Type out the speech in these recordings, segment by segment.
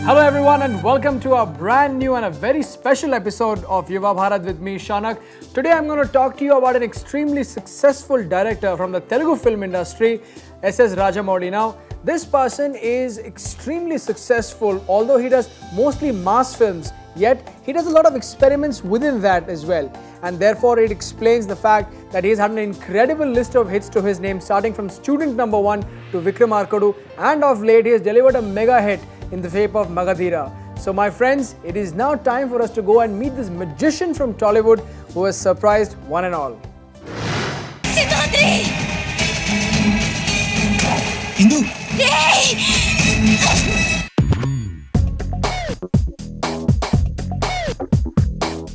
Hello everyone and welcome to a brand new and a very special episode of Yuva Bharat with me, Shanak. Today I'm going to talk to you about an extremely successful director from the Telugu film industry, S.S. Rajamouli. Now, this person is extremely successful, although he does mostly mass films, yet he does a lot of experiments within that as well. And therefore it explains the fact that he has had an incredible list of hits to his name, starting from Student Number 1 to Vikramarkudu, and of late he has delivered a mega hit in the shape of Magadhira. So my friends, it is now time for us to go and meet this magician from Tollywood who has surprised one and all. Sidhadri! Indu!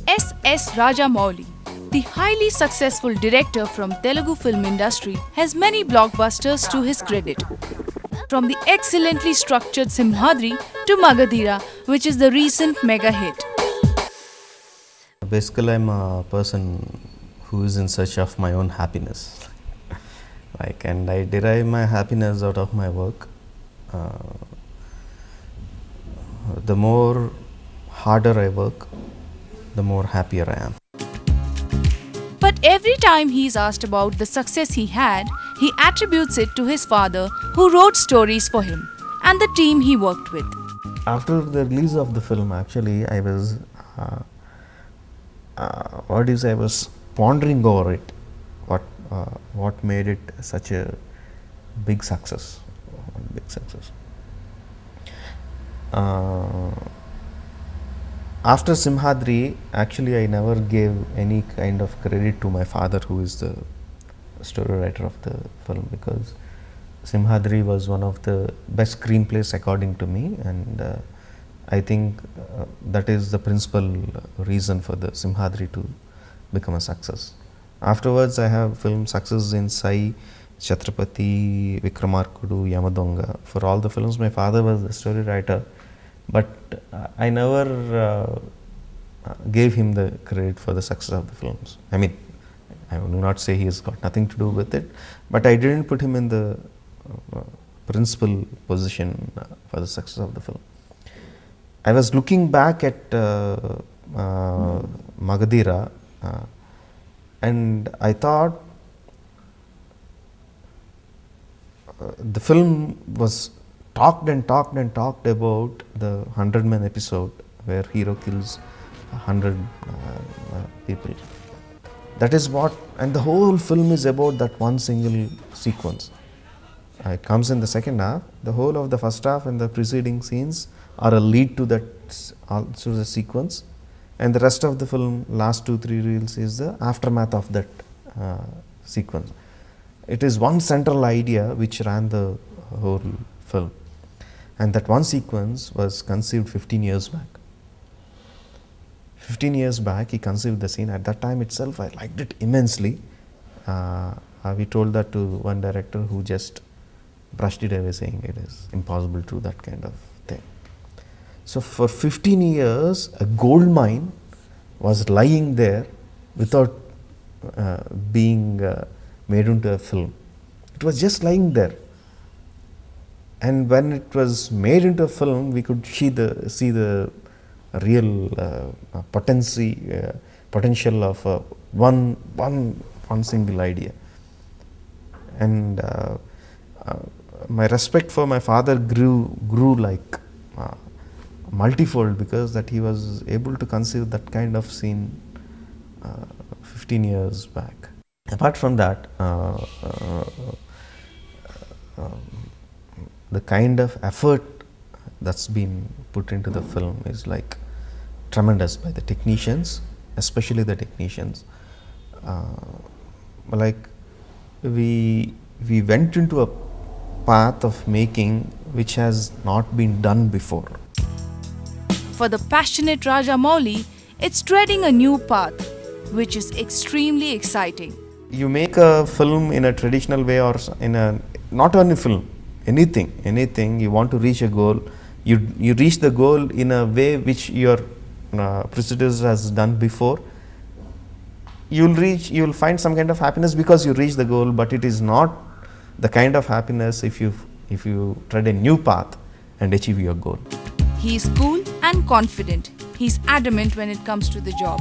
S.S. Rajamouli, the highly successful director from Telugu film industry, has many blockbusters to his credit. From the excellently structured Simhadri to Magadhira, which is the recent mega hit. Basically, I'm a person who is in search of my own happiness. And I derive my happiness out of my work. The more harder I work, the more happier I am. But every time he is asked about the success he had, he attributes it to his father, who wrote stories for him, and the team he worked with. After the release of the film, actually, I was I was pondering over it. What made it such a big success? After Simhadri, actually, I never gave any kind of credit to my father, who is the story writer of the film, because Simhadri was one of the best screenplays according to me, and I think that is the principal reason for the Simhadri to become a success. Afterwards, I have film success in Sai, Chhatrapati, Vikramarkudu, Yamadonga. For all the films, my father was the story writer, but I never gave him the credit for the success of the films. I mean, I will not say he has got nothing to do with it, but I didn't put him in the principal position for the success of the film. I was looking back at Magadhira, and I thought the film was talked about the 100-man episode where hero kills 100 people. That is what, and the whole film is about that one single sequence. It comes in the second half. The whole of the first half and the preceding scenes are a lead to that, also the sequence, and the rest of the film, last 2-3 reels, is the aftermath of that sequence. It is one central idea which ran the whole film, and that one sequence was conceived 15 years back. 15 years back, he conceived the scene. At that time itself, I liked it immensely. We told that to one director, who just brushed it away, saying it is impossible to do that kind of thing. So for 15 years, a gold mine was lying there without being made into a film. It was just lying there. And when it was made into a film, we could see the real potential of one single idea. And my respect for my father grew like multifold, because that he was able to conceive that kind of scene 15 years back. Apart from that, the kind of effort that's been put into the film is like tremendous by the technicians, especially the technicians. We went into a path of making which has not been done before. For the passionate Rajamouli, it's treading a new path, which is extremely exciting. You make a film in a traditional way, or not only film, anything you want to reach a goal, you reach the goal in a way which your predecessor has done before. You'll find some kind of happiness because you reach the goal, but it is not the kind of happiness if you tread a new path and achieve your goal. He is cool and confident. He is adamant when it comes to the job,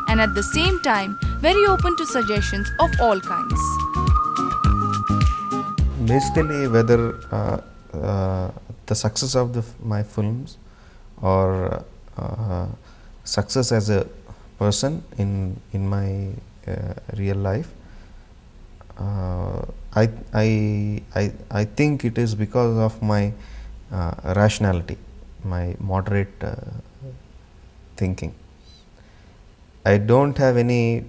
and at the same time very open to suggestions of all kinds. Basically, whether the success of my films or success as a person in my real life, I think it is because of my rationality, my moderate thinking. I don't have any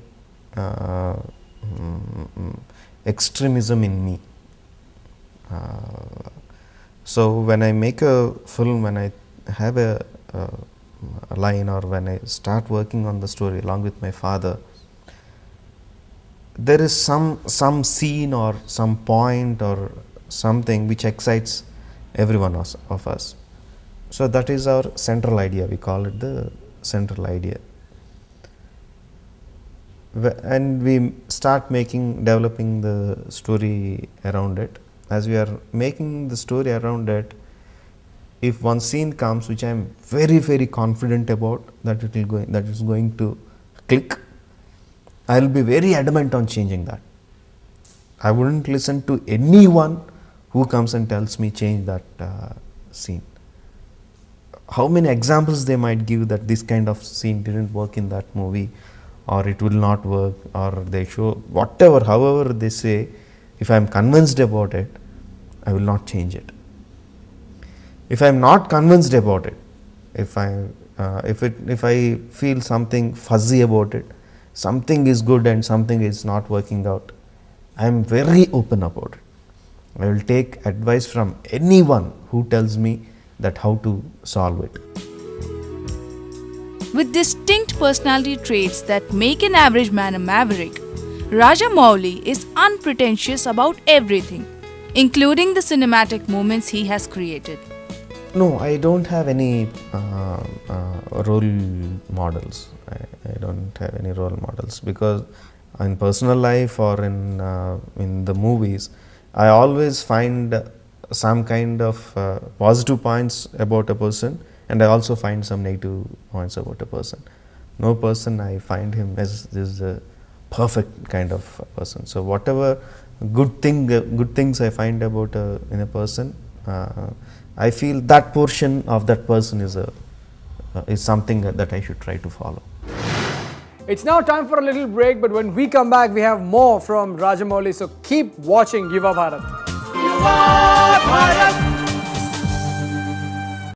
extremism in me. So when I make a film, when I have a line, or when I start working on the story along with my father, there is some scene or some point or something which excites every one of us. So that is our central idea. We call it the central idea. And we start developing the story around it. As we are making the story around it, if one scene comes which I am very confident about that that is going to click, I will be very adamant on changing that. I wouldn't listen to anyone who comes and tells me change that scene. How many examples they might give that this kind of scene didn't work in that movie, or it will not work, or they show whatever, however they say, if I am convinced about it, I will not change it. If I am not convinced about it, if I feel something fuzzy about it, something is good and something is not working out, I am very open about it. I will take advice from anyone who tells me that how to solve it. With distinct personality traits that make an average man a maverick, Rajamouli is unpretentious about everything, including the cinematic moments he has created. No, I don't have any role models. I don't have any role models, because in personal life or in the movies, I always find some kind of positive points about a person, and I also find some negative points about a person. No person I find him as is a perfect kind of person. So whatever good things I find about in a person, I feel that portion of that person is something that I should try to follow. It's now time for a little break, but when we come back, we have more from Rajamouli. So keep watching Yuva Bharat. Yuva Bharat.